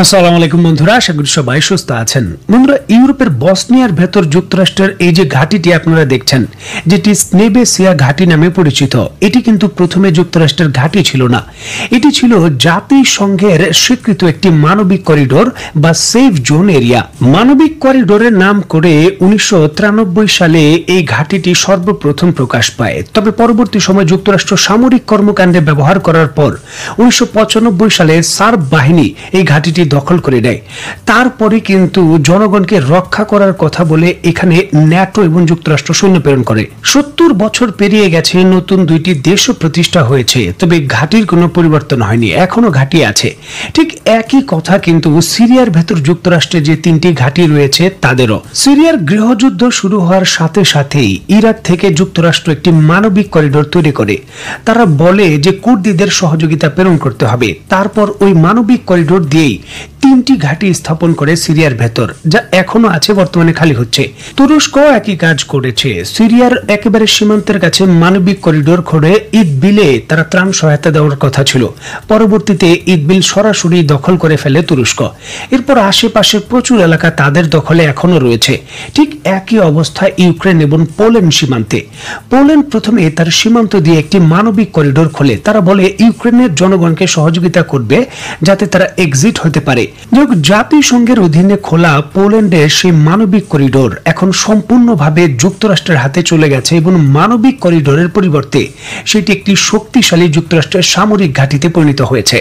আসসালামু আলাইকুম বন্ধুরা, আশা করি সবাই সুস্থ আছেন। বন্ধুরা, ইউরোপের বসনিয়ার ভেতর যুক্তরাষ্ট্রের এই যে ঘাঁটিটি আপনারা দেখছেন, যেটি স্নেবেসিয়া ঘাঁটি নামে পরিচিত, এটি কিন্তু প্রথমে যুক্তরাষ্ট্রের ঘাঁটি ছিল না। এটি ছিল জাতিসংঘের স্বীকৃত একটি মানবিক করিডোর বা সেফ জোন এরিয়া। মানবিক করিডোরের নাম করে 1993 সালে এই ঘাঁটিটি সর্বপ্রথম প্রকাশ পায়। তবে পরবর্তী সময় যুক্তরাষ্ট্র সামরিক কর্মকাণ্ডে ব্যবহার করার পর 1995 সালে সার্ব বাহিনী এই ঘাঁটিটি দখল করে নেয়। তারপরে কিন্তু জনগণকে রক্ষা করার কথা বলে এখানে ন্যাটো এবং যুক্তরাষ্ট্র সৈন্য প্রেরণ করে। 70 বছর পেরিয়ে গেছে, নতুন দুইটি দেশও প্রতিষ্ঠা হয়েছে, তবে ঘাঁটির কোনো পরিবর্তন হয়নি, এখনো ঘাঁটি আছে। ঠিক একই কথা কিন্তু সিরিয়ার ভেতর যুক্তরাষ্ট্রে যে 3টি ঘাঁটি রয়েছে তাদেরও। সিরিয়ার গৃহযুদ্ধ শুরু হওয়ার সাথে সাথেই ইরাক থেকে যুক্তরাষ্ট্র একটি মানবিক করিডোর তৈরি করে। তারা বলে যে কুর্দিদের সহযোগিতা প্রেরণ করতে হবে। তারপর ওই মানবিক করিডোর দিয়েই 3টি ঘাঁটি স্থাপন করে সিরিয়ার ভেতর, যা এখনো আছে, বর্তমানে খালি হচ্ছে। তুরস্ক একই কাজ করেছে। সিরিয়ার একেবারে সীমান্তের কাছে মানবিক করিডোর করে ইদবিলে তারা ত্রাণ সহায়তা দেওয়ার কথা ছিল। পরবর্তীতে ইদবিল সরাসরি দখল করে ফেলে তুরস্ক। এরপর আশেপাশে প্রচুর এলাকা তাদের দখলে এখনো রয়েছে। ঠিক একই অবস্থা ইউক্রেন এবং পোল্যান্ড সীমান্তে। পোল্যান্ড প্রথমে তার সীমান্ত দিয়ে একটি মানবিক করিডোর খোলে। তারা বলে ইউক্রেনের জনগণকে সহযোগিতা করবে যাতে তারা এক্সিট হতে পারে। জাতিসংঘের অধীনে খোলা পোল্যান্ডের সেই মানবিক করিডোর এখন সম্পূর্ণভাবে যুক্তরাষ্ট্রের হাতে চলে গেছে এবং মানবিক করিডোরের পরিবর্তে সেটি একটি শক্তিশালী যুক্তরাষ্ট্রের সামরিক ঘাঁটিতে পরিণত হয়েছে।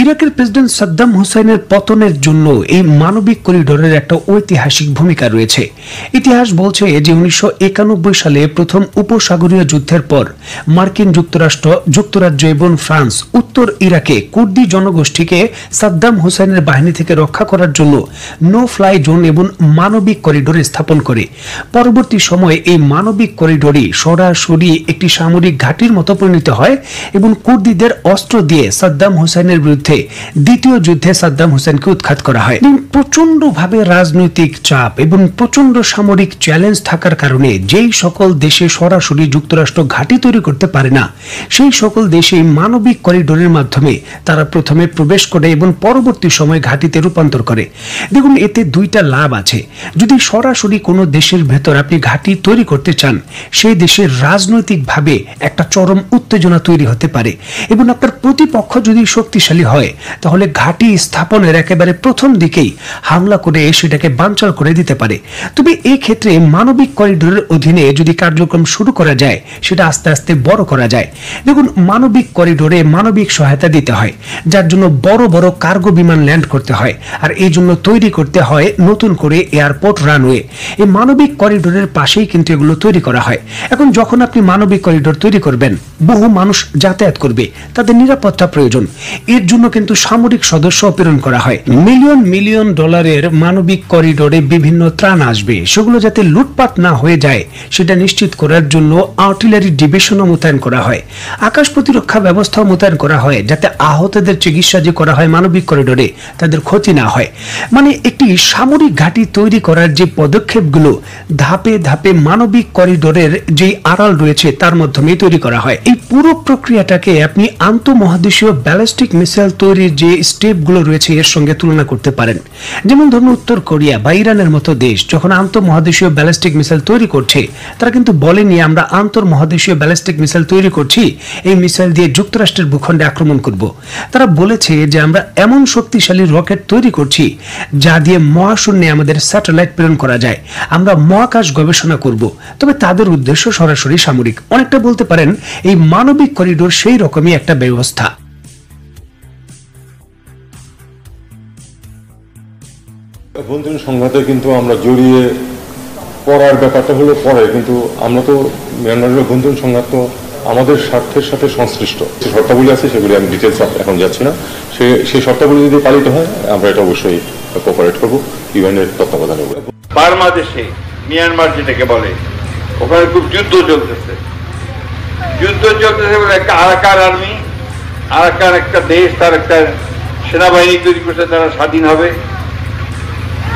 ইরাকের প্রেসিডেন্ট সাদ্দাম হুসাইনের পতনের জন্য এই মানবিক করিডোরের একটা ঐতিহাসিক ভূমিকা রয়েছে। ইতিহাস বলছে যে 1991 সালে প্রথম উপসাগরীয় যুদ্ধের পর মার্কিন যুক্তরাজ্য এবং ফ্রান্স উত্তর ইরাকে কুর্দি জনগোষ্ঠীকে সাদ্দাম হুসাইনের বাহিনী থেকে রক্ষা করার জন্য নো ফ্লাই জোন এবং মানবিক করিডোর স্থাপন করে। পরবর্তী সময়ে এই মানবিক করিডোরই সরাসরি একটি সামরিক ঘাঁটির মতো পরিণত হয় এবং কুর্দিদের অস্ত্র দিয়ে সাদ্দাম হুসাইনের বিরুদ্ধে দ্বিতীয় যুদ্ধে সাদ্দাম হুসাইনকে উৎখাত করা হয়। প্রচন্ড ভাবে রাজনৈতিক চাপ এবং প্রচন্ড সামরিক চ্যালেঞ্জ থাকার কারণে যেই সকল দেশে সরাসরি যুক্তরাষ্ট্র ঘাঁটি তৈরি করতে পারে না, সেই সকল দেশে মানবিক করিডোরের মাধ্যমে তারা প্রথমে প্রবেশ করে এবং পরবর্তী সময় ঘাঁটিতে রূপান্তর করে। দেখুন, এতে দুইটা লাভ আছে। যদি সরাসরি কোনো দেশের ভেতর আপনি ঘাঁটি তৈরি করতে চান, সেই দেশের রাজনৈতিকভাবে একটা চরম উত্তেজনা তৈরি হতে পারে এবং আপনার প্রতিপক্ষ যদি শক্তিশালী হয়, তাহলে ঘাঁটি স্থাপনের একেবারে প্রথম দিকেই হামলা করে সেটাকে বানচাল করে দিতে পারে। তবে এই ক্ষেত্রে মানবিক করিডোরের অধীনে যদি কার্যক্রম শুরু করা যায়, সেটা আস্তে আস্তে বড় করা যায়। দেখুন, মানবিক করিডোরে মানবিক সহায়তা দিতে হয়, যার জন্য বড় বড় কার্গো বিমান ল্যান্ড করতে হয়, আর এই জন্য তৈরি করতে হয় নতুন করে এয়ারপোর্ট রানওয়ে। এই মানবিক করিডোরের পাশেই কিন্তু এগুলো তৈরি করা হয়। এখন যখন আপনি মানবিক করিডোর তৈরি করবেন, বহু মানুষ যাতায়াত করবে, তাদের নিরাপত্তা প্রয়োজন। এর জন্য কিন্তু সামরিক সদস্য প্রেরণ করা হয়। মিলিয়ন মিলিয়ন ডলারের মানবিক করিডোরে বিভিন্ন ত্রাণ আসবে, সেগুলো যাতে লুটপাট না হয়ে যায় সেটা নিশ্চিত করার জন্য আর্টিলারি ডিভিশনও মোতায়েন করা হয়। আকাশ প্রতিরক্ষা ব্যবস্থাও মোতায়েন করা হয়, যাতে আহতদের চিকিৎসা যে করা হয় মানবিক করিডোরে তাদের ক্ষতি না হয়। মানে একটি সামরিক ঘাঁটি তৈরি করার যে পদক্ষেপগুলো ধাপে ধাপে মানবিক করিডোরের যে আড়াল রয়েছে তার মাধ্যমে তৈরি করা হয়। এই পুরো প্রক্রিয়াটাকে আপনি আন্তঃমহাদেশীয় ব্যালিস্টিক মিসাইল তৈরির যে স্টেপগুলো রয়েছে এর সঙ্গে তুলনা করতে পারেন। যেমন ধরুন, উত্তর কোরিয়া বা ইরানের মতো দেশ যখন আন্তঃমহাদেশীয় ব্যালিস্টিক মিসাইল তৈরি করছে, তারা কিন্তু বলেনি আমরা আন্তঃমহাদেশীয় ব্যালিস্টিক মিসাইল তৈরি করছি, এই মিসাইল দিয়ে যুক্তরাষ্ট্রের ভূখণ্ডে আক্রমণ করব। তারা বলেছে যে আমরা এমন শক্তিশালী রকেট তৈরি করছি যা দিয়ে মহাশূন্যে আমাদের স্যাটেলাইট প্রেরণ করা যায়, আমরা মহাকাশ গবেষণা করব। তবে তাদের উদ্দেশ্য সরাসরি সামরিক। অনেকটা বলতে পারেন এই মানবিক করিডোর সেই রকমই একটা ব্যবস্থা। অভ্যন্তরীণ সংঘাতে কিন্তু আমরা জড়িয়ে পড়ার ব্যাপারটা হলো পরে, কিন্তু আমরা তো মিয়ানমারের অভ্যন্তরীণ সংঘাত তো আমাদের স্বার্থের সাথে সংশ্লিষ্ট। যে শর্তাবলী আছে সেগুলি আমি ডিটেলস এখন যাচ্ছি না। সেই শর্তাবলী যদি পালিত হয় আমরা এটা অবশ্যই কোঅপারেট করবো ইউএনের তত্ত্বাবধানে। বার্মা দেশে মিয়ানমার যেটাকে বলে, ওখানে খুব যুদ্ধ চলতেছে বলে একটা আরাকান আর্মি, আরাকান একটা দেশ, তার একটা সেনাবাহিনী তৈরি করছে, তারা স্বাধীন হবে।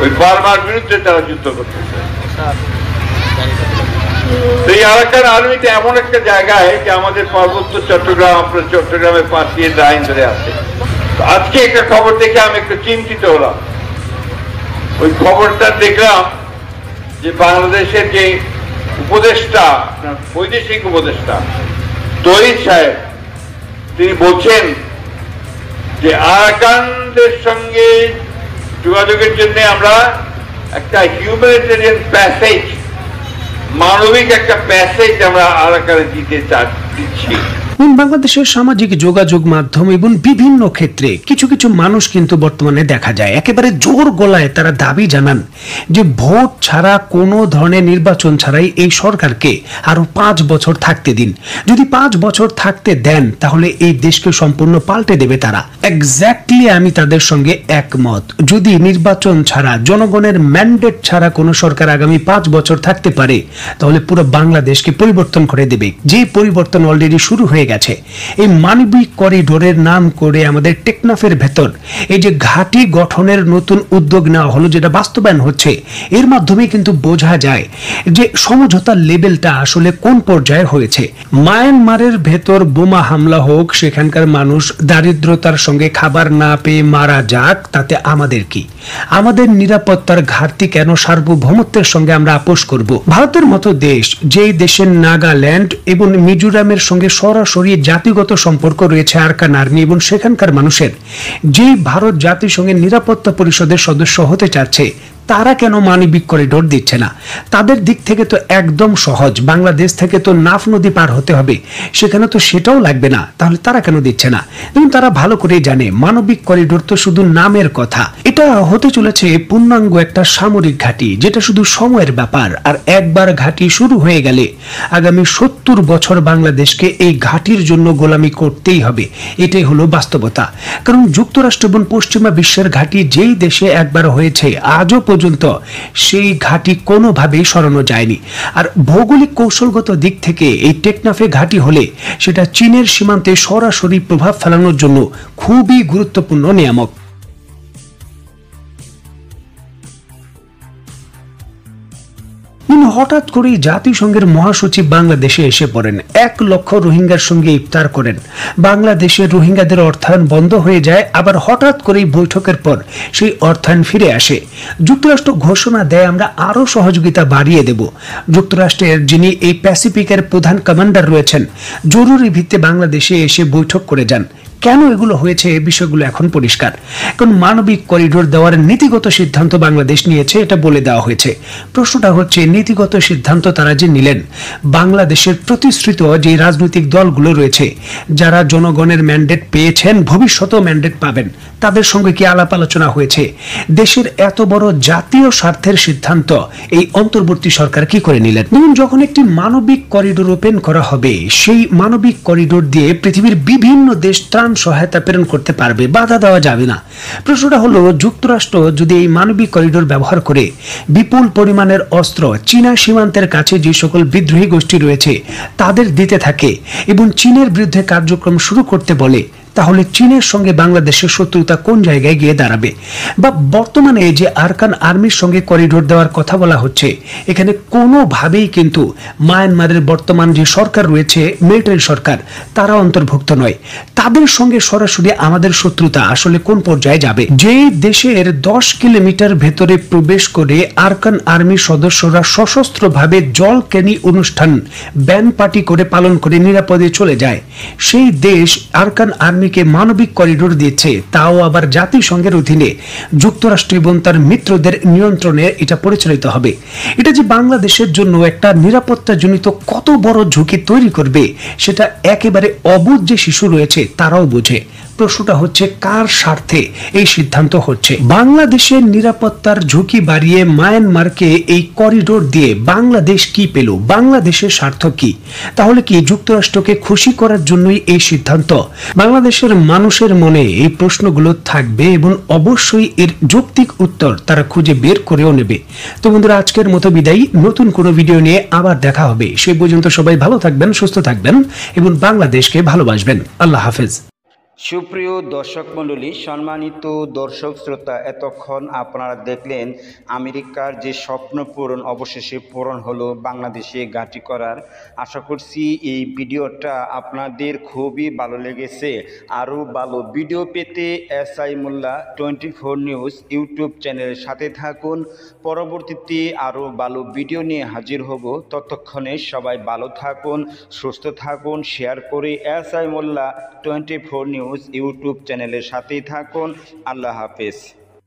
ওই বার্মার বিরুদ্ধে তারা যুদ্ধ করতেছে। এই আরাকান আর্মিটা এমন একটা জায়গায় যে আমাদের পার্বত্য চট্টগ্রাম, আপনার চট্টগ্রামের পাশ দিয়ে লাইন ধরে আছে, আজকে একটা খবর দেখে আমি একটু চিন্তিত হলাম। ওই খবরটা দেখলাম যে বাংলাদেশের যে উপদেষ্টা, বৈদেশিক উপদেষ্টা তহিদ সাহেব, তিনি বলছেন যে আরাকানদের সঙ্গে যোগাযোগের জন্য আমরা একটা হিউম্যানিটেরিয়ান প্যাসেজ, মানবিক একটা প্যাসেজ আমরা আরাকানে দিচ্ছি। বাংলাদেশের সামাজিক যোগাযোগ মাধ্যম এবং বিভিন্ন ক্ষেত্রে কিছু কিছু মানুষ কিন্তু বর্তমানে দেখা যায় একেবারে জোর গলায় তারা দাবি জানান যে ভোট ছাড়া কোনো ধরনের নির্বাচন ছাড়াই এই সরকারকে আরো 5 বছর থাকতে দিন। যদি 5 বছর থাকতে দেন তাহলে এই দেশকে সম্পূর্ণ পাল্টে দেবে তারা। এক্স্যাক্টলি আমি তাদের সঙ্গে একমত। যদি নির্বাচন ছাড়া, জনগণের ম্যান্ডেট ছাড়া কোনো সরকার আগামী 5 বছর থাকতে পারে তাহলে পুরো বাংলাদেশকে পরিবর্তন করে দেবে। যে পরিবর্তন অলরেডি শুরু হয়ে গেছে। এই মানবিক করিডোরের নাম করে আমাদের টেকনাফের ভেতর এই যে ঘাঁটি গঠনের নতুন উদ্যোগ নেওয়া হলো, যেটা বাস্তবায়ন হচ্ছে, এর মাধ্যমে কিন্তু বোঝা যায় যে সমঝোতার লেভেলটা আসলে কোন পর্যায়ে হয়েছে। মায়ানমারের ভেতর বোমা হামলা হোক, সেখানকার মানুষ দারিদ্রতার সঙ্গে খাবার না পেয়ে মারা যাক, তাতে আমাদের কি? আমাদের নিরাপত্তার ঘাটতি কেন সার্বভৌমত্বের সঙ্গে আমরা আপোষ করব? ভারতের মতো দেশ, যেই দেশের নাগাল্যান্ড এবং মিজোরামের সঙ্গে সরাসরি জাতিগত সম্পর্ক রয়েছে আরাকান আর্মি এবং সেখানকার মানুষের, যেই ভারত জাতিসংঘের নিরাপত্তা পরিষদের সদস্য হতে চাচ্ছে, তারা কেন মানবিক করিডোর দিচ্ছে না? তাদের দিক থেকে তো একদম সহজ, বাংলাদেশ থেকে তো নাফ নদী পার হতে হবে, সেখানে তো সেটাও লাগবে না, তাহলে তারা কেন দিচ্ছে না? এবং তারা ভালো করেই জানে মানবিক করিডোর তো শুধু নামের কথা। এটা হতে চলেছে পূর্ণাঙ্গ একটা সামরিক ঘাঁটি, যেটা শুধু সময়ের ব্যাপার। আর একবার ঘাঁটি শুরু হয়ে গেলে আগামী 70 বছর বাংলাদেশকে এই ঘাঁটির জন্য গোলামি করতেই হবে। এটাই হলো বাস্তবতা। কারণ যুক্তরাষ্ট্র এবং পশ্চিমা বিশ্বের ঘাঁটি যেই দেশে একবার হয়েছে, আজও পর্যন্ত সেই ঘাঁটি কোনোভাবেই সরানো যায়নি। আর ভৌগোলিক কৌশলগত দিক থেকে এই টেকনাফে ঘাঁটি হলে সেটা চীনের সীমান্তে সরাসরি প্রভাব ফেলানোর জন্য খুবই গুরুত্বপূর্ণ নিয়ামক। হঠাৎ করেই জাতিসংঘের মহাসচিব বাংলাদেশে এসে পড়েন, 1 লক্ষ রোহিঙ্গার সঙ্গে ইফতার করেন। বাংলাদেশের রোহিঙ্গাদের অর্থায়ন বন্ধ হয়ে যায়, আবার হঠাৎ করেই বৈঠকের পর সেই অর্থায়ন ফিরে আসে। যুক্তরাষ্ট্র ঘোষণা দেয় আমরা আরো সহযোগিতা বাড়িয়ে দেব। যুক্তরাষ্ট্রের যিনি এই প্যাসিফিকের প্রধান কমান্ডার রয়েছেন, জরুরি ভিত্তিতে বাংলাদেশে এসে বৈঠক করে যান। কেন এগুলো হয়েছে, বিষয়গুলো এখন পরিষ্কার। কারণ মানবিক করিডোর দেওয়ার নীতিগত সিদ্ধান্ত বাংলাদেশ নিয়েছে, এটা বলে দেওয়া হয়েছে। প্রশ্নটা হচ্ছে, নীতিগত সিদ্ধান্ত তারা যে নিলেন, বাংলাদেশের প্রতিশ্রুত যে রাজনৈতিক দলগুলো রয়েছে, যারা জনগণের ম্যান্ডেট পেয়েছেন, ভবিষ্যতেও ম্যান্ডেট পাবেন, তাদের সঙ্গে কি আলাপ আলোচনা হয়েছে? দেশের এত বড় জাতীয় স্বার্থের সিদ্ধান্ত এই অন্তর্বর্তী সরকার কি করে নিলেন? দেখুন, যখন একটি মানবিক করিডোর ওপেন করা হবে, সেই মানবিক করিডোর দিয়ে পৃথিবীর বিভিন্ন দেশ ত্রাণ সহায়তা প্রেরণ করতে পারবে, বাধা দেওয়া যাবে না। প্রশ্নটা হলো, যুক্তরাষ্ট্র যদি এই মানবিক করিডোর ব্যবহার করে বিপুল পরিমাণের অস্ত্র চীনা সীমান্তের কাছে যে সকল বিদ্রোহী গোষ্ঠী রয়েছে তাদের দিতে থাকে এবং চীনের বিরুদ্ধে কার্যক্রম শুরু করতে বলে, তাহলে চীনের সঙ্গে বাংলাদেশের শত্রুতা কোন জায়গায় গিয়ে দাঁড়াবে? বা বর্তমানে যে আরাকান আর্মির সঙ্গে করিডোর দেওয়ার কথা বলা হচ্ছে, এখানে কোনোভাবেই কিন্তু মায়ানমারের বর্তমান যে সরকার রয়েছে, মিলিটারি সরকার, তারা অন্তর্ভুক্ত নয়। তাদের সঙ্গে সরাসরি আমাদের শত্রুতা আসলে কোন পর্যায়ে যাবে? যে দেশের 10 কিলোমিটার ভেতরে প্রবেশ করে আরাকান আর্মির সদস্যরা সশস্ত্রভাবে জলকেনি অনুষ্ঠান ব্যান্ড পার্টি করে পালন করে নিরাপদে চলে যায়, সেই দেশ আরাকান আর্মি মানবিক করিডোর দিচ্ছে, তাও আবার জাতিসংঘের অধীনে, যুক্তরাষ্ট্র এবং তার মিত্রদের নিয়ন্ত্রণে এটা পরিচালিত হবে। এটা যে বাংলাদেশের জন্য একটা নিরাপত্তাজনিত কত বড় ঝুঁকি তৈরি করবে, সেটা একেবারে অবুঝ যে শিশু রয়েছে তারাও বোঝে। প্রশ্নটা হচ্ছে, কার স্বার্থে এই সিদ্ধান্ত হচ্ছে? বাংলাদেশের নিরাপত্তার ঝুঁকি বাড়িয়ে মায়ানমারকে এই করিডোর দিয়ে বাংলাদেশ কি পেল? বাংলাদেশের স্বার্থ কি? তাহলে কি যুক্তরাষ্ট্রকে খুশি করার জন্যই এই সিদ্ধান্ত? বাংলাদেশের মানুষের মনে এই প্রশ্নগুলো থাকবে এবং অবশ্যই এর যৌক্তিক উত্তর তারা খুঁজে বের করেও নেবে। তো বন্ধুরা, আজকের মতো বিদায়। নতুন কোনো ভিডিও নিয়ে আবার দেখা হবে। সেই পর্যন্ত সবাই ভালো থাকবেন, সুস্থ থাকবেন এবং বাংলাদেশকে ভালোবাসবেন। আল্লাহ হাফেজ। সুপ্রিয় দর্শক মণ্ডলী, সম্মানিত দর্শক শ্রোতা, এতক্ষণ আপনারা দেখলেন আমেরিকার যে স্বপ্ন পূরণ অবশেষে পূরণ হলো বাংলাদেশে ঘাঁটি করার। আশা করছি এই ভিডিওটা আপনাদের খুবই ভালো লেগেছে। আরও ভালো ভিডিও পেতে SI মোল্লা 24 নিউজ ইউটিউব চ্যানেলের সাথে থাকুন। পরবর্তীতে আরও ভালো ভিডিও নিয়ে হাজির হব। ততক্ষণে সবাই ভালো থাকুন, সুস্থ থাকুন। শেয়ার করে SI মোল্লা 24 নিউজ ইউটিউব চ্যানেলের সাথেই থাকুন। আল্লাহ হাফেজ।